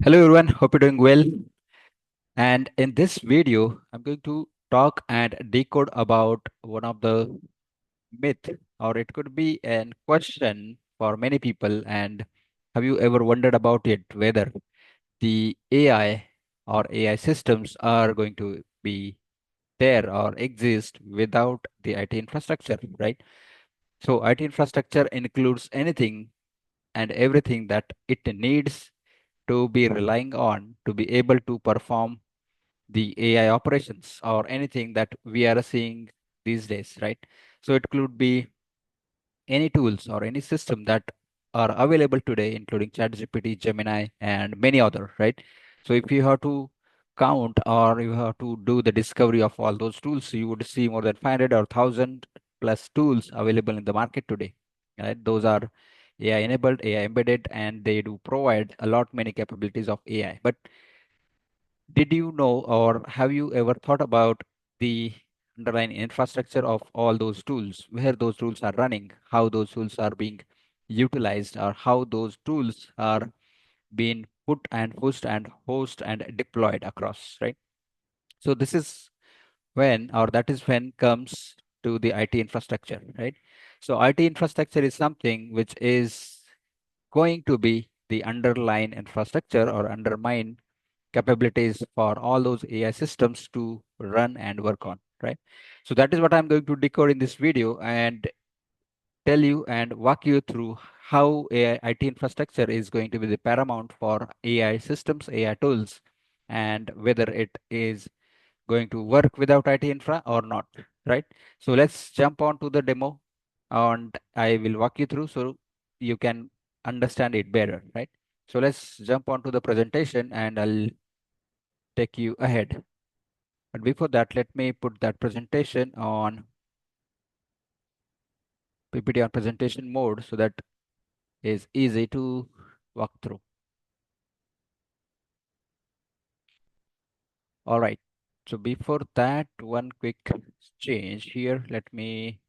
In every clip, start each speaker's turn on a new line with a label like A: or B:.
A: Hello everyone, hope you're doing well. And in this video, I'm going to talk and decode about one of the myth, or it could be a question for many people. And have you ever wondered about it, whether the AI or AI systems are going to be there or exist without the IT infrastructure, right? So IT infrastructure includes anything and everything that it needs to be relying on to be able to perform the AI operations or anything that we are seeing these days, right? So it could be any tools or any system that are available today, including ChatGPT, Gemini, and many other, right? So if you have to count or you have to do the discovery of all those tools, you would see more than 500 or 1000 plus tools available in the market today, right? Those are AI enabled, AI embedded, and they do provide a lot many capabilities of AI. But did you know or have you ever thought about the underlying infrastructure of all those tools, where those tools are running, how those tools are being utilized, or how those tools are being put and pushed and host and deployed across, right? So this is when, or that is when comes to the IT infrastructure, right? So IT infrastructure is something which is going to be the underlying infrastructure or undermine capabilities for all those AI systems to run and work on, right? So that is what I'm going to decode in this video and tell you and walk you through how AI IT infrastructure is going to be the paramount for AI systems, AI tools, and whether it is going to work without IT infra or not, right? So let's jump on to the demo and I will walk you through so you can understand it better, right? So let's jump on to the presentation and I'll take you ahead. But before that, let me put that presentation on PPT on presentation mode so that is easy to walk through. All right. So before that, one quick change here. Let me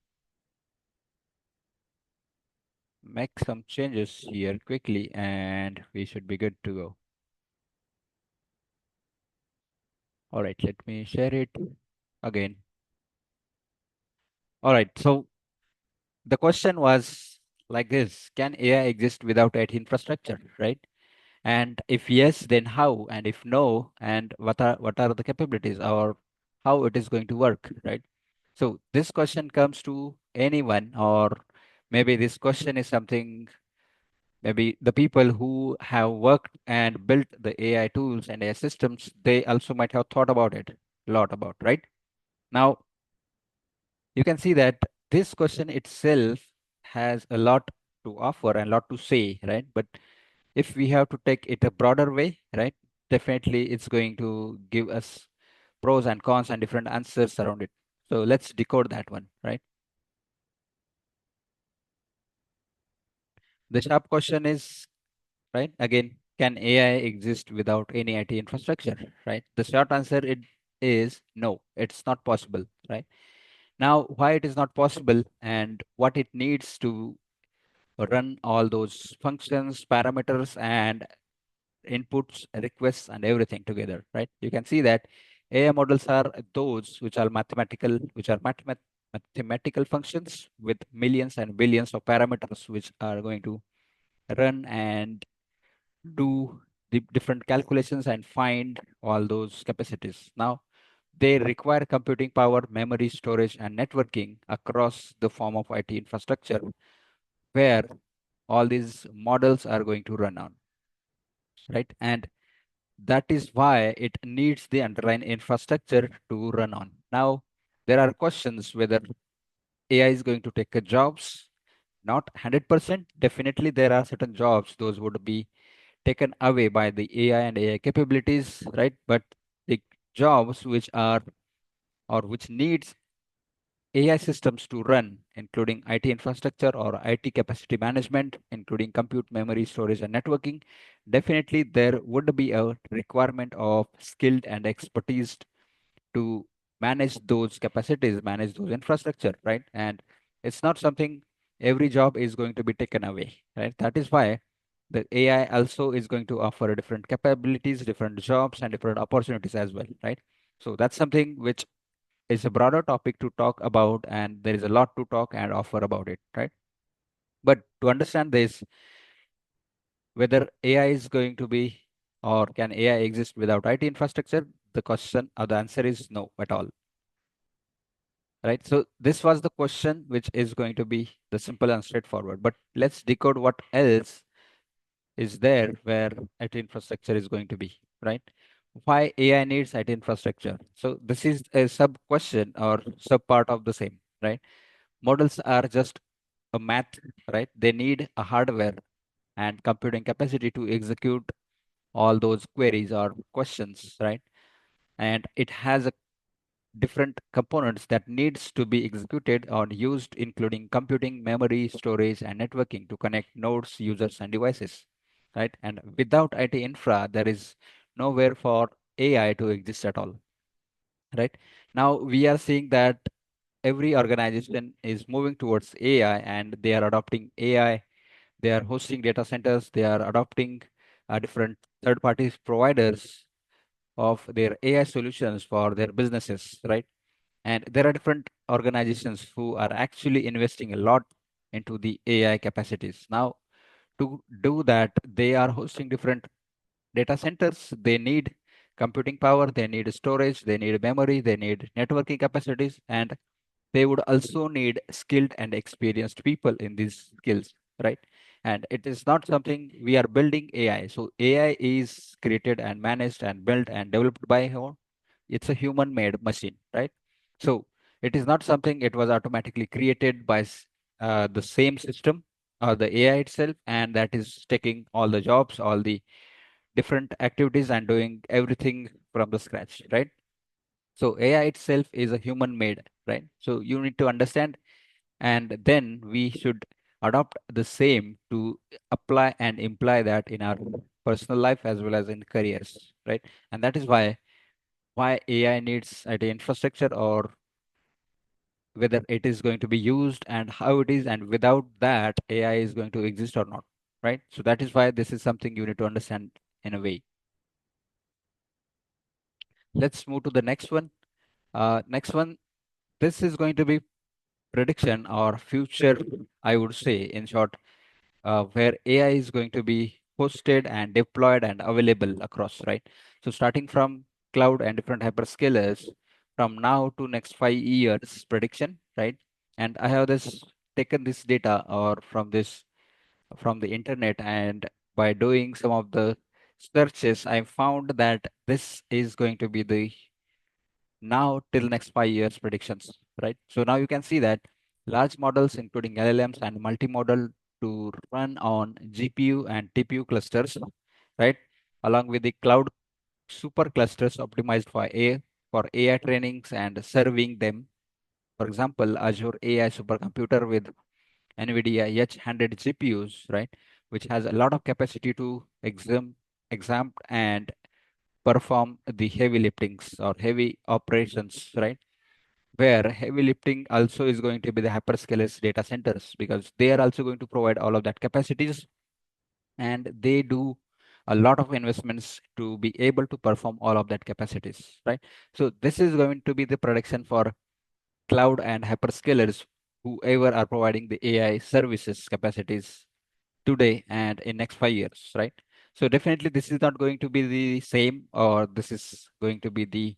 A: make some changes here quickly and we should be good to go. All right, let me share it again. All right, so the question was like this: can AI exist without IT infrastructure, right? And if yes, then how? And if no, and what are the capabilities or how it is going to work, right? So this question comes to anyone, or maybe this question is something maybe the people who have worked and built the AI tools and AI systems, they also might have thought about it a lot about, right? Now you can see that this question itself has a lot to offer and a lot to say, right? But if we have to take it a broader way, right, definitely it's going to give us pros and cons and different answers around it. So let's decode that one, right? The sharp question is, right, again, can AI exist without any IT infrastructure, right? The short answer it is no, it's not possible, right? Now, why it is not possible and what it needs to run all those functions, parameters, and inputs, requests, and everything together, right? You can see that AI models are those which are mathematical functions with millions and billions of parameters which are going to run and do the different calculations and find all those capacities. Now, they require computing power, memory, storage, and networking across the form of IT infrastructure where all these models are going to run on, right? And that is why it needs the underlying infrastructure to run on. Now, there are questions whether AI is going to take jobs, not 100%. Definitely, there are certain jobs, those would be taken away by the AI and AI capabilities, right? But the jobs which are or which needs AI systems to run, including IT infrastructure or IT capacity management, including compute, memory, storage, and networking, definitely there would be a requirement of skilled and expertise to manage those capacities, manage those infrastructure, right? And it's not something every job is going to be taken away, right? That is why The AI also is going to offer different capabilities, different jobs, and different opportunities as well, right? So that's something which is a broader topic to talk about, and there is a lot to talk and offer about it, right? But to understand this, whether AI is going to be or can AI exist without IT infrastructure, the question or the answer is no at all, right? So this was the question which is going to be the simple and straightforward. But let's decode what else is there where IT infrastructure is going to be, right? Why AI needs IT infrastructure? So this is a sub question or sub part of the same, right? Models are just a math, right? They need a hardware and computing capacity to execute all those queries or questions, right? And it has a different components that needs to be executed or used, including computing, memory, storage, and networking to connect nodes, users, and devices, right? And without IT infra, there is nowhere for AI to exist at all, right? Now we are seeing that every organization is moving towards AI and they are adopting AI. They are hosting data centers. They are adopting different third-party providers of their AI solutions for their businesses, right? And there are different organizations who are actually investing a lot into the AI capacities. Now, to do that, they are hosting different data centers. They need computing power, they need storage, they need memory, they need networking capacities, and they would also need skilled and experienced people in these skills, right? And it is not something we are building AI. So AI is created and managed and built and developed by who? It's a human made machine, right? So it is not something it was automatically created by the same system or the AI itself, and that is taking all the jobs, all the different activities, and doing everything from the scratch, right? So AI itself is a human made, right? So you need to understand, and then we should adopt the same to apply and imply that in our personal life as well as in careers, right? And that is why AI needs IT infrastructure, or whether it is going to be used and how it is, and without that AI is going to exist or not, right? So that is why this is something you need to understand in a way. Let's move to the next one. Next one, this is going to be prediction or future, I would say, in short, where AI is going to be hosted and deployed and available across, right? So starting from cloud and different hyperscalers from now to next 5 years prediction, right? And I have this taken this data or from the internet, and by doing some of the searches, I found that this is going to be the now till next 5 years predictions, right? So now you can see that large models, including LLMs and multimodal, to run on GPU and TPU clusters, right? Along with the cloud super clusters optimized for AI trainings and serving them. For example, Azure AI supercomputer with NVIDIA H100 GPUs, right? Which has a lot of capacity to exam and perform the heavy liftings or heavy operations, right? Where heavy lifting also is going to be the hyperscalers data centers, because they are also going to provide all of that capacities, and they do a lot of investments to be able to perform all of that capacities, right? So this is going to be the prediction for cloud and hyperscalers, whoever are providing the AI services capacities today and in next 5 years, right? So definitely this is not going to be the same, or this is going to be the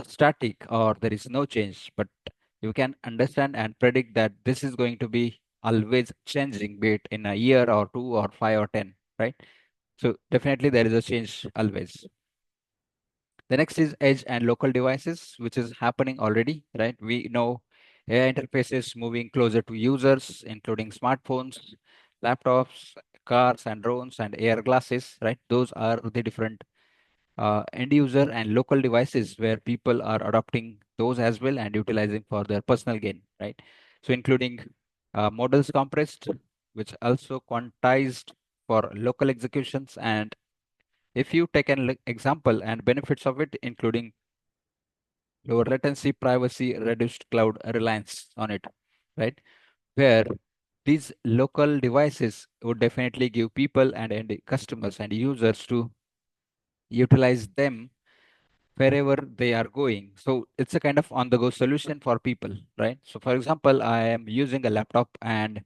A: static, or there is no change, but you can understand and predict that this is going to be always changing, be it in a year or two or 5 or 10, right? So definitely there is a change always. The next is edge and local devices, which is happening already, right? We know AI interfaces moving closer to users, including smartphones, laptops, cars, and drones, and AR glasses, right? Those are the different end user and local devices where people are adopting those as well and utilizing for their personal gain, right? So including models compressed, which also quantized for local executions. And if you take an example and benefits of it, including lower latency, privacy, reduced cloud reliance on it, right? Where these local devices would definitely give people and customers and users to utilize them wherever they are going. So it's a kind of on the go solution for people, right? So for example, I am using a laptop, and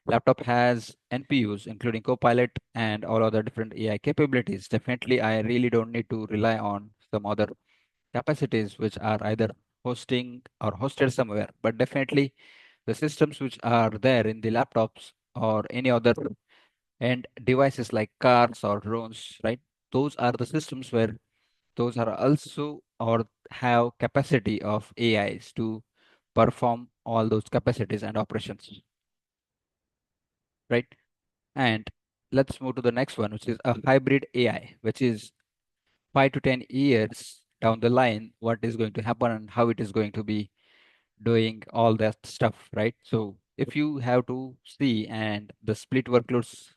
A: laptop has NPUs, including Copilot and all other different AI capabilities. Definitely, I really don't need to rely on some other capacities which are either hosting or hosted somewhere. But definitely, the systems which are there in the laptops or any other end devices like cars or drones, right? Those are the systems where those are also or have capacity of AIs to perform all those capacities and operations, right? And let's move to the next one, which is a hybrid AI, which is 5 to 10 years down the line, what is going to happen and how it is going to be doing all that stuff, right? So if you have to see, and the split workloads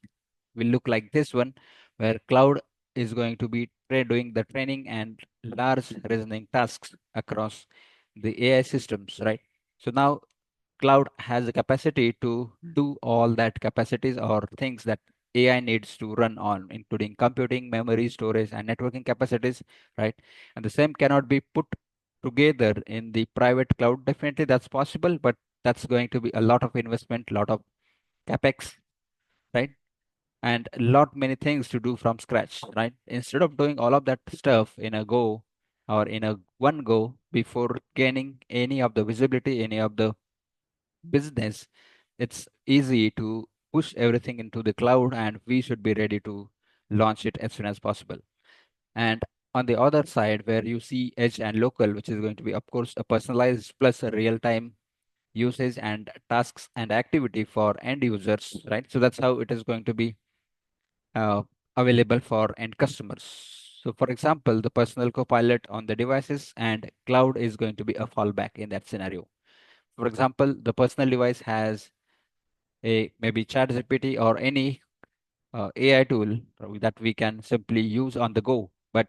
A: will look like this one, where cloud is going to be doing the training and large reasoning tasks across the AI systems, right? So now cloud has the capacity to do all that capacities or things that AI needs to run on, including computing, memory, storage, and networking capacities, right? And the same cannot be put together in the private cloud. Definitely that's possible, but that's going to be a lot of investment, lot of capex, right? And a lot many things to do from scratch, right? Instead of doing all of that stuff in a go or in a one go before gaining any of the visibility, any of the business, it's easy to push everything into the cloud, and we should be ready to launch it as soon as possible. And on the other side, where you see edge and local, which is going to be, of course, a personalized plus a real time usage and tasks and activity for end users, right? So that's how it is going to be uh, available for end customers. So, for example, the personal copilot on the devices and cloud is going to be a fallback in that scenario. For example, the personal device has a maybe ChatGPT or any AI tool that we can simply use on the go. But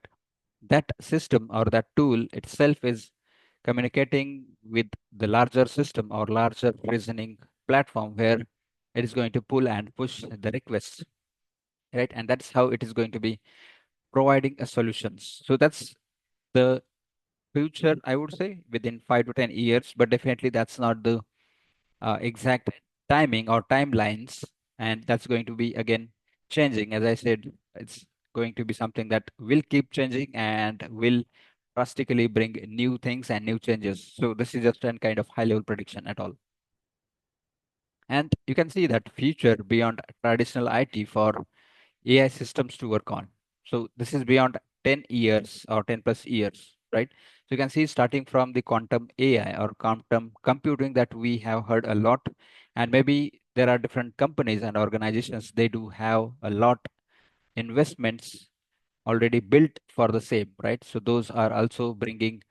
A: that system or that tool itself is communicating with the larger system or larger reasoning platform, where it is going to pull and push the requests, right? And that's how it is going to be providing a solutions. So that's the future, I would say, within 5 to 10 years. But definitely, that's not the exact timing or timelines, and that's going to be again changing. As I said, it's going to be something that will keep changing and will drastically bring new things and new changes. So this is just a kind of high level prediction at all. And you can see that future beyond traditional IT for AI systems to work on. So this is beyond 10 years or 10 plus years, right? So you can see starting from the quantum AI or quantum computing that we have heard a lot. And maybe there are different companies and organizations, they do have a lot investments already built for the same, right? So those are also bringing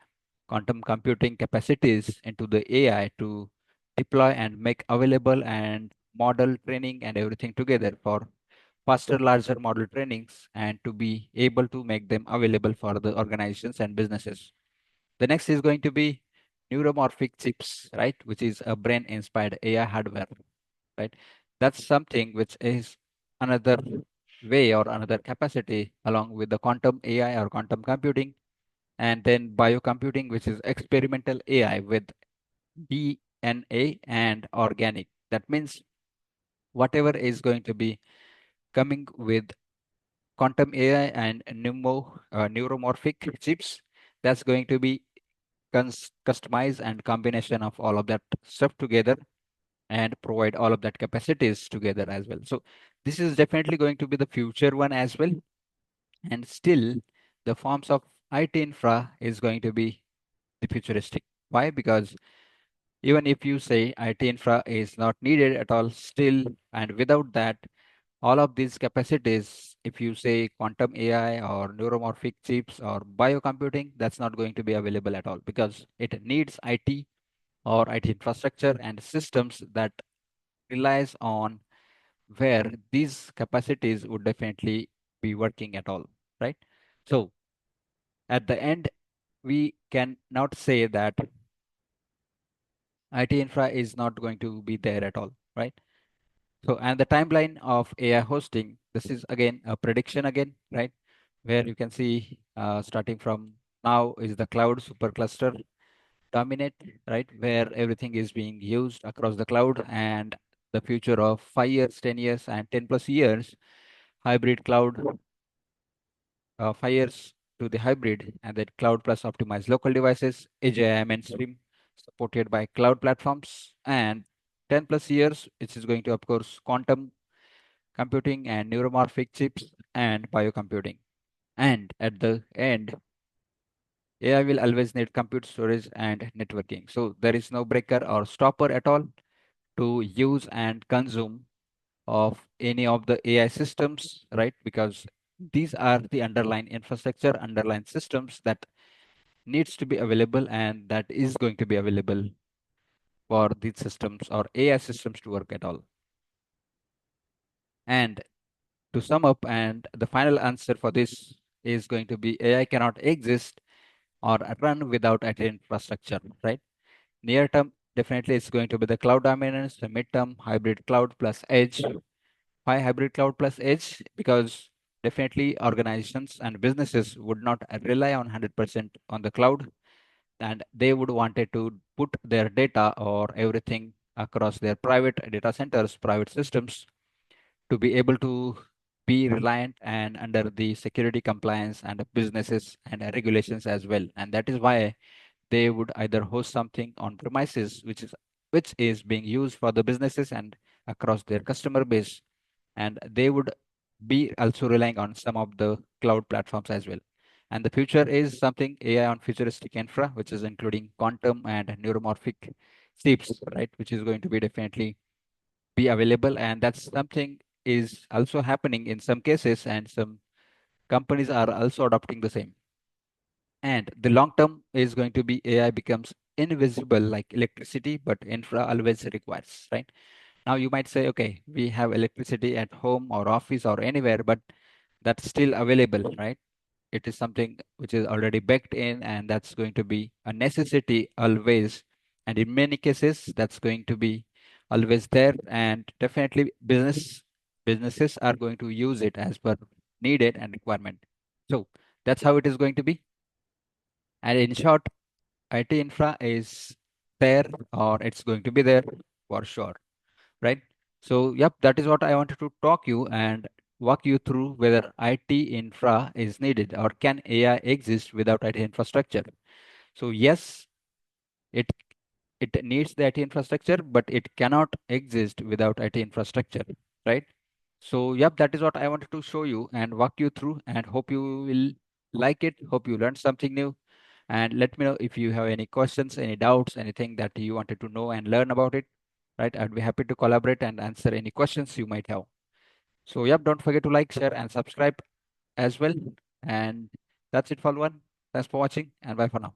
A: quantum computing capacities into the AI to deploy and make available and model training and everything together for faster, larger model trainings, and to be able to make them available for the organizations and businesses. The next is going to be neuromorphic chips, right? Which is a brain inspired AI hardware, right? That's something which is another way or another capacity along with the quantum AI or quantum computing, and then biocomputing, which is experimental AI with DNA and organic. That means whatever is going to be coming with quantum AI and neuromorphic chips, that's going to be customized and combination of all of that stuff together and provide all of that capacities together as well. So this is definitely going to be the future one as well. And still, the forms of IT infra is going to be the futuristic. Why? Because even if you say IT infra is not needed at all, still, and without that, all of these capacities, if you say quantum AI or neuromorphic chips or biocomputing, that's not going to be available at all, because it needs IT or IT infrastructure and systems that relies on where these capacities would definitely be working at all, right? So at the end, we can not say that IT infra is not going to be there at all, right? So, and the timeline of AI hosting, this is again a prediction again, right? Where you can see starting from now is the cloud supercluster dominate, right? Where everything is being used across the cloud, and the future of 5 years, 10 years, and 10 plus years, hybrid cloud, 5 years to the hybrid, and then cloud plus optimized local devices, edge AI mainstream supported by cloud platforms, and 10 plus years, which is going to, of course, quantum computing and neuromorphic chips and biocomputing. And at the end, AI will always need compute storage and networking. So there is no breaker or stopper at all to use and consume of any of the AI systems, right? Because these are the underlying infrastructure, underlying systems that needs to be available and that is going to be available for these systems or AI systems to work at all. And to sum up, and the final answer for this is going to be AI cannot exist or run without IT infrastructure, right? Near term, definitely it's going to be the cloud dominance, the midterm, hybrid cloud plus edge. Why hybrid cloud plus edge? Because definitely organizations and businesses would not rely on 100% on the cloud, and they would wanted to put their data or everything across their private data centers, private systems, to be able to be reliant and under the security compliance and businesses and regulations as well. And that is why they would either host something on premises, which is being used for the businesses and across their customer base, and they would be also relying on some of the cloud platforms as well. And the future is something AI on futuristic infra, which is including quantum and neuromorphic chips, right? Which is going to be definitely be available, and that's something is also happening in some cases, and some companies are also adopting the same. And the long term is going to be AI becomes invisible like electricity, but infra always requires, right? Now you might say, okay, we have electricity at home or office or anywhere, but that's still available, right? It is something which is already baked in, and that's going to be a necessity always. And in many cases, that's going to be always there. And definitely businesses are going to use it as per needed and requirement. So that's how it is going to be. And in short, IT infra is there or it's going to be there for sure, right? So, yep, that is what I wanted to talk you and walk you through whether IT infra is needed or can AI exist without IT infrastructure. So, yes, it it needs the IT infrastructure, but it cannot exist without IT infrastructure, right? So, yep, that is what I wanted to show you and walk you through, and hope you will like it. Hope you learned something new. And let me know if you have any questions, any doubts, anything that you wanted to know and learn about it. Right? I'd be happy to collaborate and answer any questions you might have. So, yep, don't forget to like, share, and subscribe as well. And that's it for one. Thanks for watching, and bye for now.